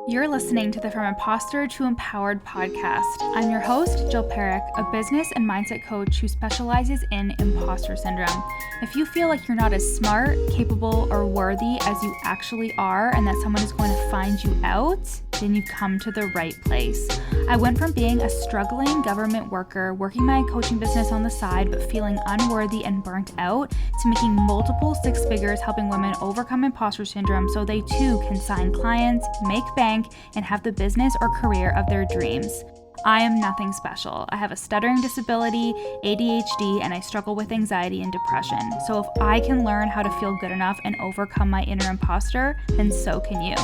You're listening to the From Imposter to Empowered podcast. I'm your host, Jill Perrick, a business and mindset coach who specializes in imposter syndrome. If you feel like you're not as smart, capable, or worthy as you actually are, and that someone is going to find you out, then you've come to the right place. I went from being a struggling government worker, working my coaching business on the side, but feeling unworthy and burnt out, to making multiple six figures helping women overcome imposter syndrome so they too can sign clients, make bank, and have the business or career of their dreams. I am nothing special. I have a stuttering disability, ADHD, and I struggle with anxiety and depression. So if I can learn how to feel good enough and overcome my inner imposter, then so can you.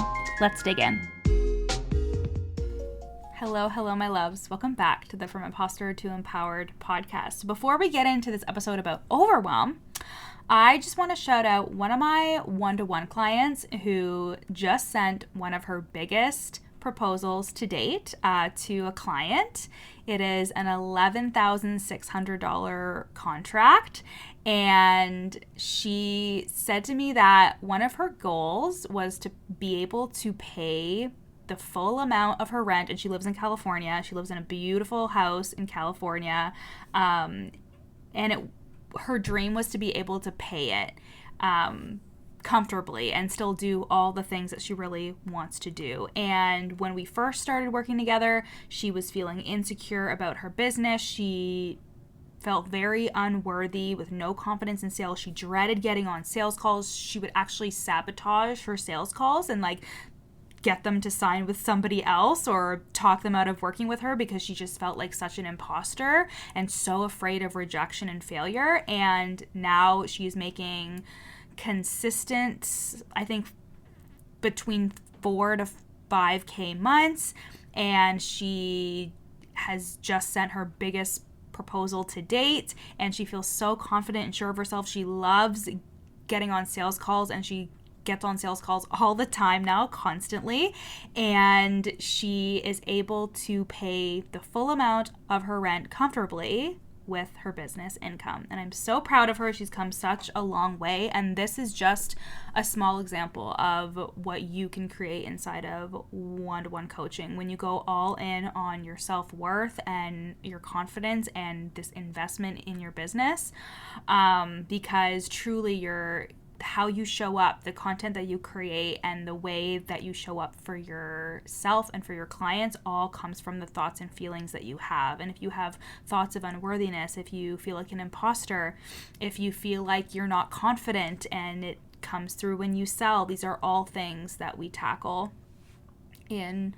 Let's dig in. Hello, my loves. Welcome back to the From Imposter to Empowered podcast. Before we get into this episode about overwhelm, I just want to shout out one of my one-to-one clients who just sent one of her biggest proposals to date to a client. It is an $11,600 contract, and she said to me that one of her goals was to be able to pay the full amount of her rent, and she lives in California. She lives in a beautiful house in California, her dream was to be able to pay it comfortably and still do all the things that she really wants to do. And when we first started working together, she was feeling insecure about her business. She felt very unworthy with no confidence in sales. She dreaded getting on sales calls. She would actually sabotage her sales calls and get them to sign with somebody else or talk them out of working with her because she just felt like such an imposter and so afraid of rejection and failure. And now she's making consistent, I think, between 4 to 5K months, and she has just sent her biggest proposal to date, and she feels so confident and sure of herself. She loves getting on sales calls, and she gets on sales calls all the time now, constantly, and she is able to pay the full amount of her rent comfortably with her business income. And I'm so proud of her. She's come such a long way, and this is just a small example of what you can create inside of one-to-one coaching when you go all in on your self-worth and your confidence and this investment in your business, because truly how you show up, the content that you create, and the way that you show up for yourself and for your clients all comes from the thoughts and feelings that you have. And if you have thoughts of unworthiness, if you feel like an imposter, if you feel like you're not confident and it comes through when you sell, these are all things that we tackle in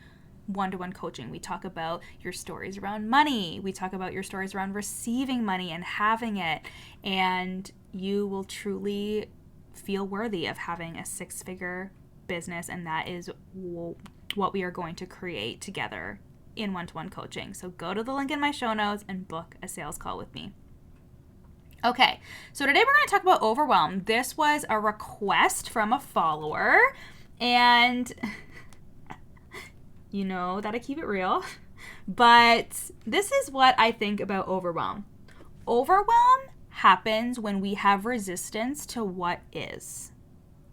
one-to-one coaching. We talk about your stories around money. We talk about your stories around receiving money and having it. And you will truly feel worthy of having a six-figure business, and that is what we are going to create together in one-to-one coaching. So go to the link in my show notes and book a sales call with me. Okay, so today we're going to talk about overwhelm. This was a request from a follower, and you know that I keep it real, but this is what I think about overwhelm. Overwhelm happens when we have resistance to what is.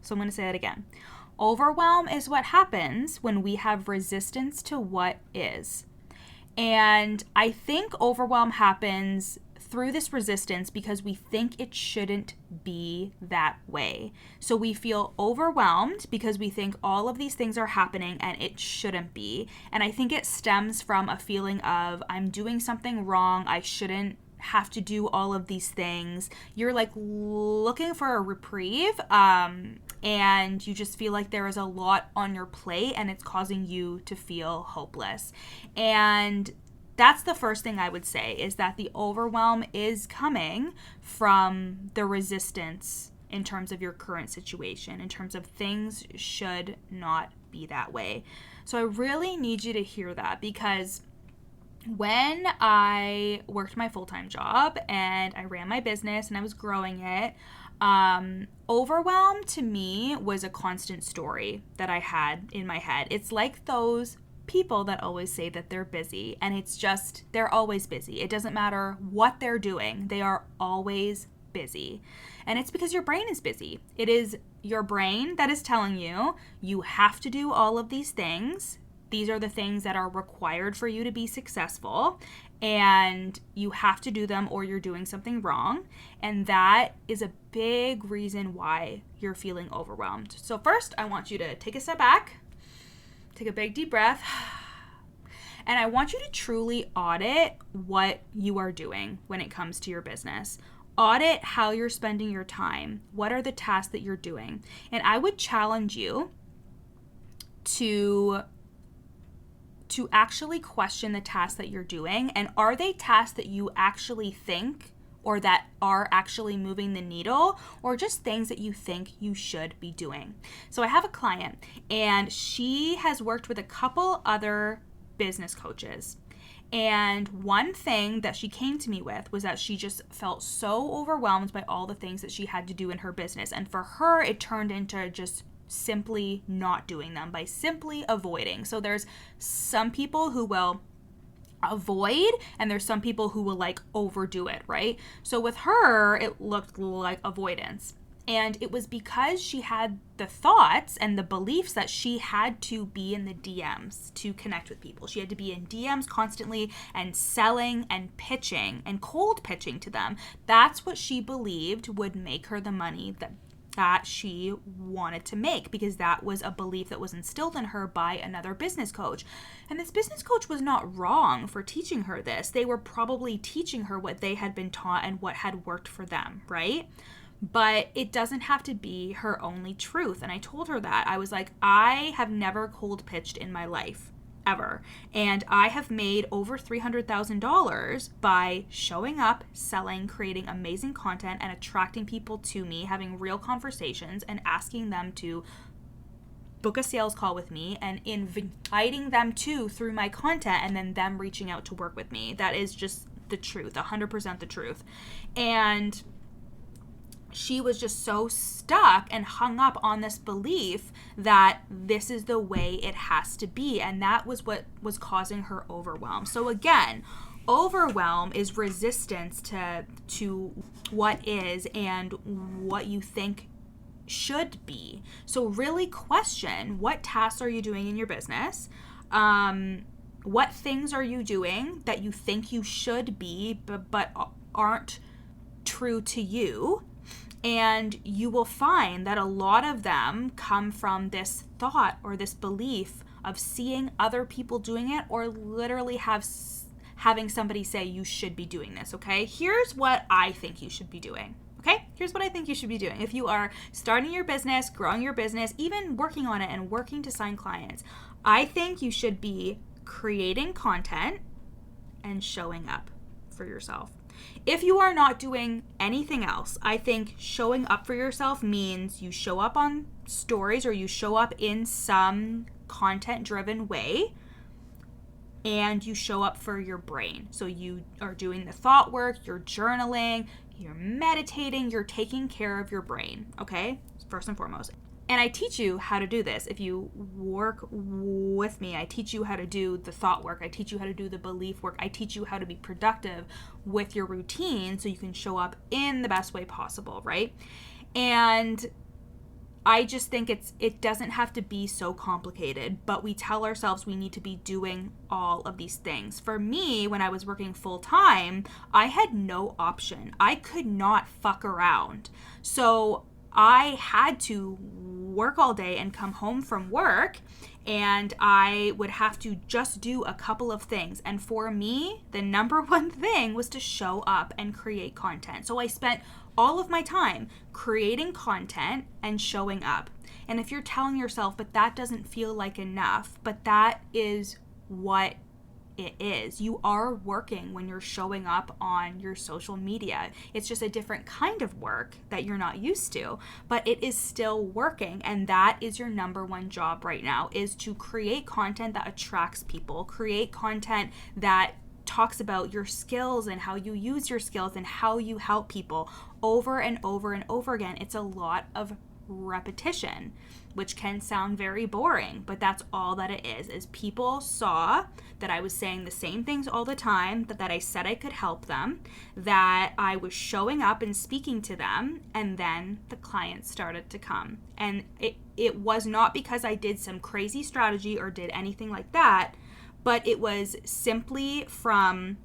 So I'm going to say that again. Overwhelm is what happens when we have resistance to what is. And I think overwhelm happens through this resistance because we think it shouldn't be that way. So we feel overwhelmed because we think all of these things are happening and it shouldn't be. And I think it stems from a feeling of, I'm doing something wrong, I shouldn't have to do all of these things. You're looking for a reprieve, and you just feel like there is a lot on your plate and it's causing you to feel hopeless. And that's the first thing I would say, is that the overwhelm is coming from the resistance in terms of your current situation, in terms of things should not be that way. So I really need you to hear that, because when I worked my full-time job and I ran my business and I was growing it, overwhelm to me was a constant story that I had in my head. It's like those people that always say that they're busy, and it's just, they're always busy. It doesn't matter what they're doing. They are always busy. And it's because your brain is busy. It is your brain that is telling you, you have to do all of these things These are the things that are required for you to be successful, and you have to do them or you're doing something wrong. And that is a big reason why you're feeling overwhelmed. So first, I want you to take a step back, take a big deep breath, and I want you to truly audit what you are doing when it comes to your business. Audit how you're spending your time. What are the tasks that you're doing? And I would challenge you to actually question the tasks that you're doing, and are they tasks that you actually think or that are actually moving the needle, or just things that you think you should be doing. So I have a client, and she has worked with a couple other business coaches. And one thing that she came to me with was that she just felt so overwhelmed by all the things that she had to do in her business. And for her, it turned into just simply not doing them, by simply avoiding. So there's some people who will avoid, and there's some people who will like overdo it, right? So with her, it looked like avoidance. And it was because she had the thoughts and the beliefs that she had to be in the DMs to connect with people. She had to be in DMs constantly and selling and pitching and cold pitching to them. That's what she believed would make her the money that she wanted to make, because that was a belief that was instilled in her by another business coach. And this business coach was not wrong for teaching her this. They were probably teaching her what they had been taught and what had worked for them, right? But it doesn't have to be her only truth. And I told her that. I was like, I have never cold pitched in my life, ever. And I have made over $300,000 by showing up, selling, creating amazing content, and attracting people to me, having real conversations, and asking them to book a sales call with me and inviting them to through my content, and then them reaching out to work with me. That is just the truth, 100% the truth. And she was just so stuck and hung up on this belief that this is the way it has to be. And that was what was causing her overwhelm. So again, overwhelm is resistance to what is and what you think should be. So really question, what tasks are you doing in your business? What things are you doing that you think you should be, but aren't true to you? And you will find that a lot of them come from this thought or this belief of seeing other people doing it, or literally having somebody say you should be doing this, okay? Here's what I think you should be doing, okay? Here's what I think you should be doing. If you are starting your business, growing your business, even working on it and working to sign clients, I think you should be creating content and showing up for yourself. If you are not doing anything else, I think showing up for yourself means you show up on stories, or you show up in some content-driven way, and you show up for your brain. So you are doing the thought work, you're journaling, you're meditating, you're taking care of your brain, okay? First and foremost. And I teach you how to do this. If you work with me, I teach you how to do the thought work. I teach you how to do the belief work. I teach you how to be productive with your routine so you can show up in the best way possible, right? And I just think it doesn't have to be so complicated, but we tell ourselves we need to be doing all of these things. For me, when I was working full time, I had no option. I could not fuck around. So I had to work all day and come home from work, and I would have to just do a couple of things. And for me, the number one thing was to show up and create content. So I spent all of my time creating content and showing up. And if you're telling yourself, but that doesn't feel like enough, but that is what it is. You are working when you're showing up on your social media. It's just a different kind of work that you're not used to, but it is still working. And that is your number one job right now, is to create content that attracts people, create content that talks about your skills and how you use your skills and how you help people over and over and over again. It's a lot of repetition. which can sound very boring, but that's all that it is people saw that I was saying the same things all the time, that I said I could help them, that I was showing up and speaking to them, and then the clients started to come. And it was not because I did some crazy strategy or did anything like that, but it was simply from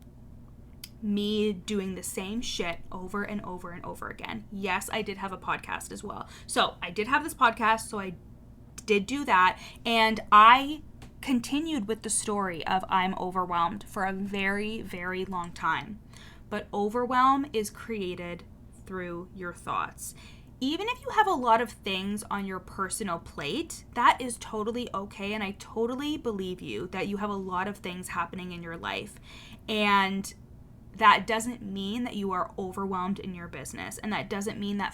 me doing the same shit over and over and over again. Yes, I did have a podcast as well. So I did have this podcast, so I did do that. And I continued with the story of I'm overwhelmed for a very, very long time. But overwhelm is created through your thoughts. Even if you have a lot of things on your personal plate, that is totally okay. And I totally believe you that you have a lot of things happening in your life. And that doesn't mean that you are overwhelmed in your business. And that doesn't mean that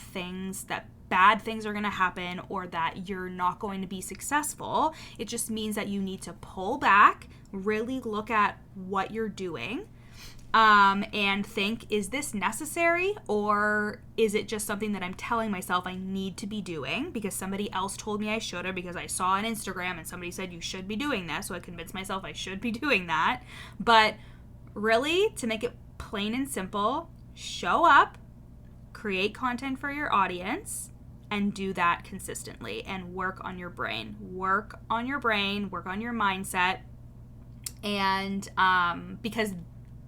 bad things are going to happen or that you're not going to be successful. It just means that you need to pull back, really look at what you're doing, and think, is this necessary, or is it just something that I'm telling myself I need to be doing because somebody else told me I should, or because I saw on Instagram and somebody said you should be doing this, so I convinced myself I should be doing that. But really, to make it plain and simple, show up, create content for your audience, and do that consistently, and work on your brain. Work on your brain, work on your mindset, and because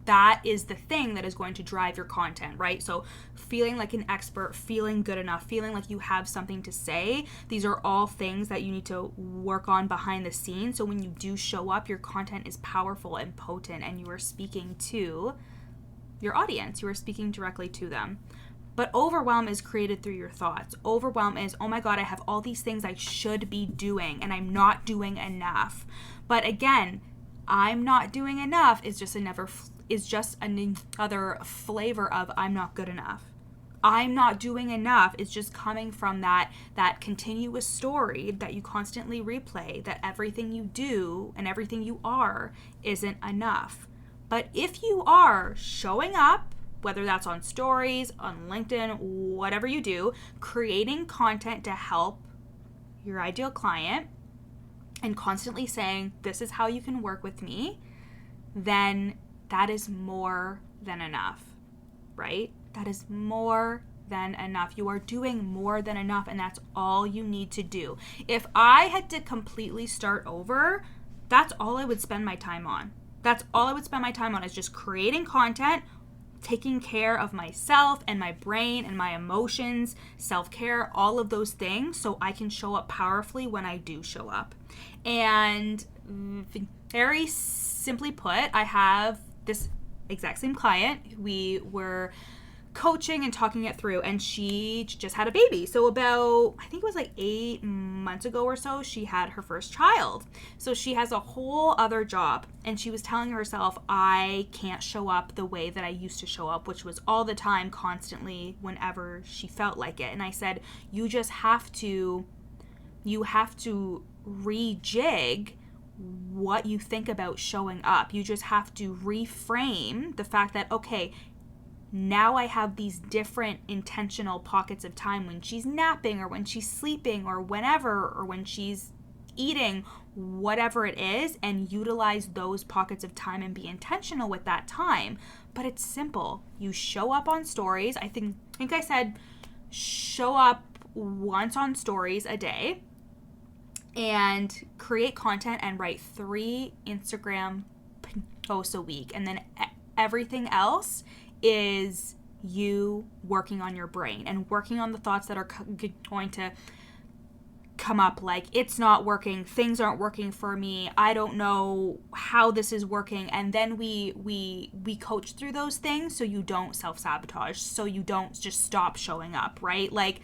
that is the thing that is going to drive your content, right? So feeling like an expert, feeling good enough, feeling like you have something to say, these are all things that you need to work on behind the scenes. So when you do show up, your content is powerful and potent, and you are speaking to your audience. You are speaking directly to them. But overwhelm is created through your thoughts. Overwhelm is, oh my God, I have all these things I should be doing and I'm not doing enough. But again, I'm not doing enough is just another flavor of I'm not good enough. I'm not doing enough is just coming from that continuous story that you constantly replay, that everything you do and everything you are isn't enough. But if you are showing up, whether that's on stories, on LinkedIn, whatever you do, creating content to help your ideal client and constantly saying, this is how you can work with me, then that is more than enough, right? That is more than enough. You are doing more than enough, and that's all you need to do. If I had to completely start over, that's all I would spend my time on. That's all I would spend my time on, is just creating content, taking care of myself and my brain and my emotions, self-care, all of those things, so I can show up powerfully when I do show up. And very simply put, I have this exact same client. We were coaching and talking it through, and she just had a baby. So about, I think it was like 8 months ago or so, she had her first child. So she has a whole other job, and she was telling herself, I can't show up the way that I used to show up, which was all the time, constantly, whenever she felt like it. And I said, you have to rejig what you think about showing up. You just have to reframe the fact that, okay, now I have these different intentional pockets of time when she's napping or when she's sleeping or whenever, or when she's eating, whatever it is, and utilize those pockets of time and be intentional with that time. But it's simple. You show up on stories. I think I said show up once on stories a day, and create content and write 3 Instagram posts a week. And then everything else is you working on your brain and working on the thoughts that are going to come up, like, it's not working, things aren't working for me, I don't know how this is working. And then we coach through those things so you don't self-sabotage, so you don't just stop showing up, right? Like,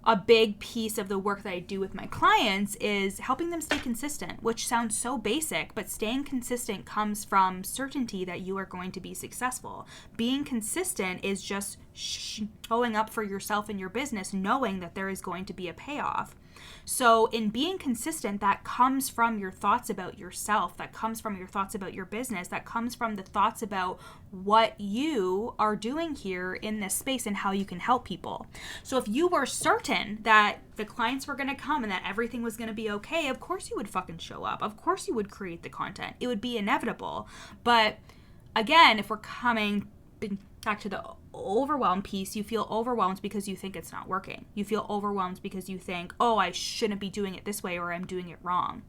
a big piece of the work that I do with my clients is helping them stay consistent, which sounds so basic, but staying consistent comes from certainty that you are going to be successful. Being consistent is just showing up for yourself and your business, knowing that there is going to be a payoff. So in being consistent, that comes from your thoughts about yourself, that comes from your thoughts about your business, that comes from the thoughts about what you are doing here in this space and how you can help people. So if you were certain that the clients were going to come and that everything was going to be okay, of course you would fucking show up. Of course you would create the content. It would be inevitable. But again, if we're coming back to the overwhelm piece, you feel overwhelmed because you think it's not working. You feel overwhelmed because you think, oh, I shouldn't be doing it this way, or I'm doing it wrong.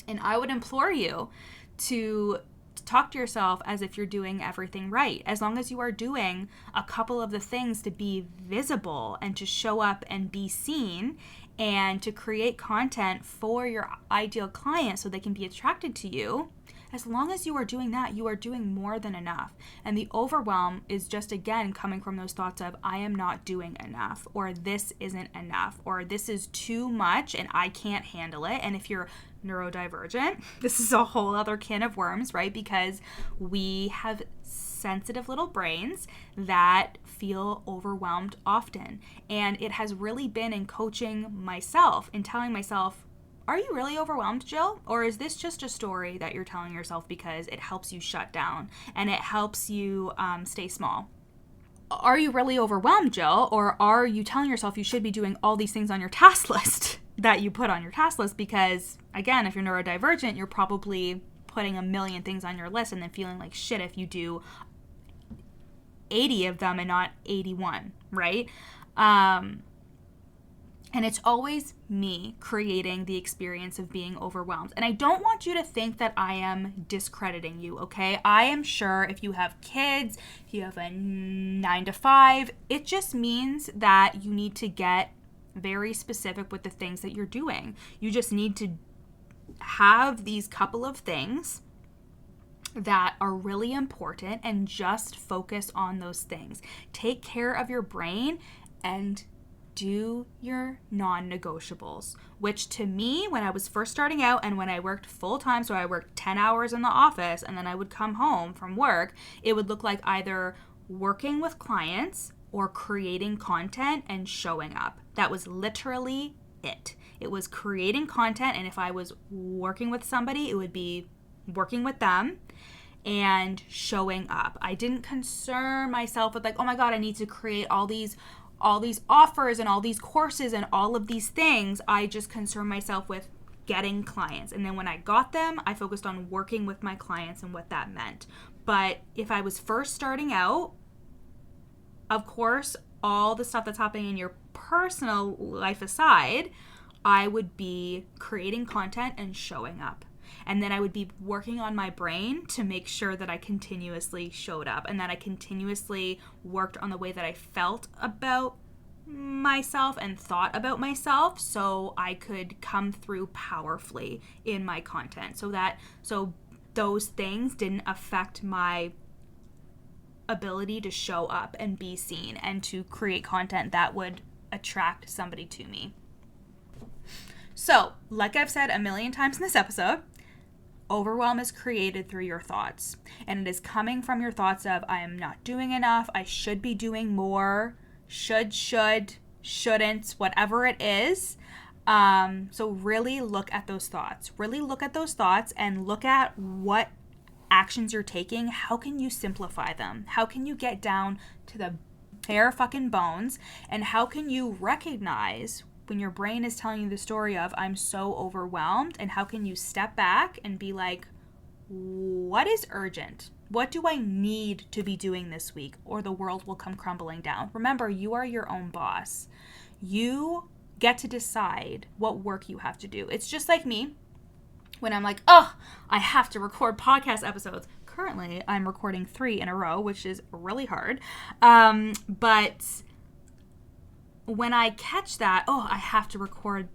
And I would implore you to talk to yourself as if you're doing everything right. As long as you are doing a couple of the things to be visible and to show up and be seen and to create content for your ideal client so they can be attracted to you, as long as you are doing that, you are doing more than enough. And the overwhelm is just, again, coming from those thoughts of, I am not doing enough, or this isn't enough, or this is too much and I can't handle it. And if you're neurodivergent, this is a whole other can of worms, right? Because we have sensitive little brains that feel overwhelmed often. And it has really been in coaching myself and telling myself, are you really overwhelmed, Jill? Or is this just a story that you're telling yourself because it helps you shut down and it helps you stay small? Are you really overwhelmed, Jill? Or are you telling yourself you should be doing all these things on your task list that you put on your task list? Because, again, if you're neurodivergent, you're probably putting a million things on your list and then feeling like shit if you do 80 of them and not 81, right? And it's always me creating the experience of being overwhelmed. And I don't want you to think that I am discrediting you, okay? I am sure if you have kids, if you have a 9 to 5, it just means that you need to get very specific with the things that you're doing. You just need to have these couple of things that are really important and just focus on those things. Take care of your brain and do your non-negotiables, which to me, when I was first starting out and when I worked full time, so I worked 10 hours in the office and then I would come home from work, it would look like either working with clients or creating content and showing up. That was literally it. It was creating content, and if I was working with somebody, it would be working with them and showing up. I didn't concern myself with like, oh my God, I need to create all these offers and all these courses and all of these things. I just concerned myself with getting clients. And then when I got them, I focused on working with my clients and what that meant. But if I was first starting out, of course, all the stuff that's happening in your personal life aside, I would be creating content and showing up. And then I would be working on my brain to make sure that I continuously showed up and that I continuously worked on the way that I felt about myself and thought about myself so I could come through powerfully in my content so those things didn't affect my ability to show up and be seen and to create content that would attract somebody to me. So, like I've said a million times in this episode, overwhelm is created through your thoughts, and it is coming from your thoughts of, I am not doing enough, I should be doing more, shouldn't, whatever it is. So really look at those thoughts. And look at what actions you're taking. How can you simplify them? How can you get down to the bare fucking bones? And how can you recognize when your brain is telling you the story of, I'm so overwhelmed, and how can you step back and be like, what is urgent? What do I need to be doing this week, or the world will come crumbling down? Remember, you are your own boss. You get to decide what work you have to do. It's just like me when I'm like, oh, I have to record podcast episodes. Currently, I'm recording 3 in a row, which is really hard. But when I catch that, oh, I have to record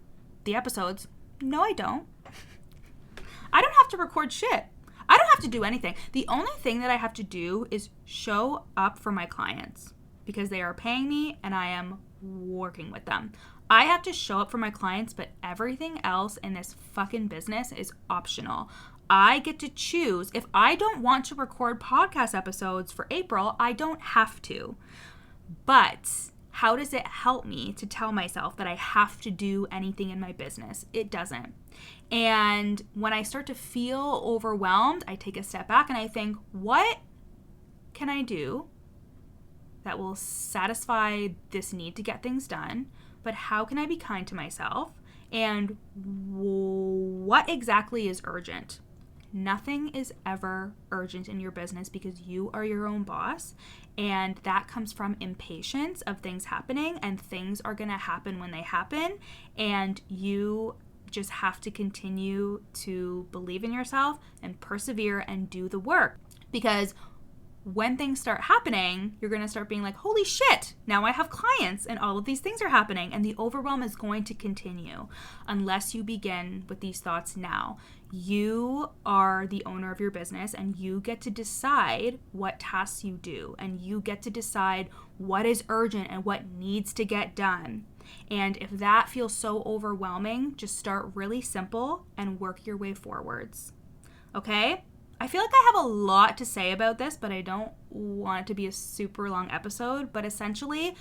the episodes. No, I don't. I don't have to record shit. I don't have to do anything. The only thing that I have to do is show up for my clients because they are paying me and I am working with them. I have to show up for my clients, but everything else in this fucking business is optional. I get to choose. If I don't want to record podcast episodes for April, I don't have to. But How does it help me to tell myself that I have to do anything in my business? It doesn't. And when I start to feel overwhelmed, I take a step back and I think, what can I do that will satisfy this need to get things done? But how can I be kind to myself? And what exactly is urgent? Nothing is ever urgent in your business because you are your own boss, and that comes from impatience of things happening, and things are going to happen when they happen, and you just have to continue to believe in yourself and persevere and do the work, because when things start happening, you're going to start being like, holy shit, now I have clients and all of these things are happening, and the overwhelm is going to continue unless you begin with these thoughts now. You are the owner of your business, and you get to decide what tasks you do, and you get to decide what is urgent and what needs to get done. And if that feels so overwhelming, just start really simple and work your way forwards. Okay? I feel like I have a lot to say about this, but I don't want it to be a super long episode. But essentially,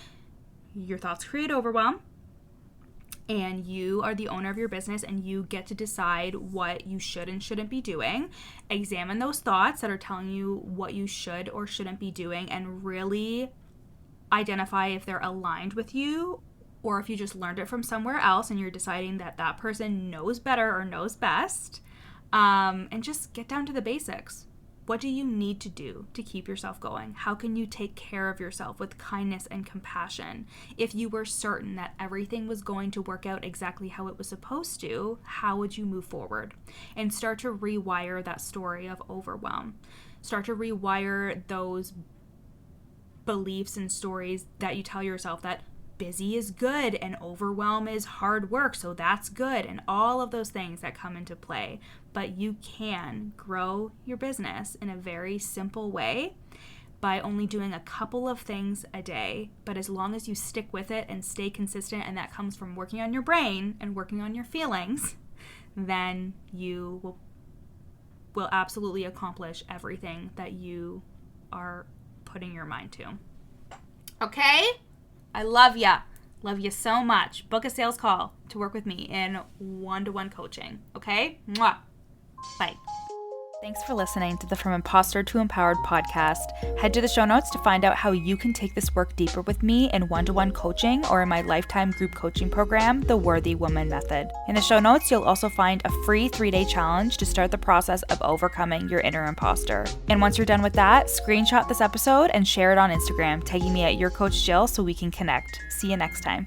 your thoughts create overwhelm, and you are the owner of your business, and you get to decide what you should and shouldn't be doing. Examine those thoughts that are telling you what you should or shouldn't be doing, and really identify if they're aligned with you, or if you just learned it from somewhere else and you're deciding that that person knows better or knows best. And just get down to the basics. What do you need to do to keep yourself going? How can you take care of yourself with kindness and compassion? If you were certain that everything was going to work out exactly how it was supposed to, how would you move forward? And start to rewire that story of overwhelm. Start to rewire those beliefs and stories that you tell yourself, that busy is good and overwhelm is hard work, so that's good, and all of those things that come into play. But you can grow your business in a very simple way by only doing a couple of things a day. But as long as you stick with it and stay consistent, and that comes from working on your brain and working on your feelings, then you will absolutely accomplish everything that you are putting your mind to. Okay? I love ya. Love you so much. Book a sales call to work with me in one-to-one coaching. Okay? Mwah. Bye. Thanks for listening to the From Imposter to Empowered podcast. Head to the show notes to find out how you can take this work deeper with me in one-to-one coaching or in my lifetime group coaching program, The Worthy Woman Method. In the show notes, you'll also find a free 3-day challenge to start the process of overcoming your inner imposter. And once you're done with that, screenshot this episode and share it on Instagram, tagging me at YourCoachJill so we can connect. See you next time.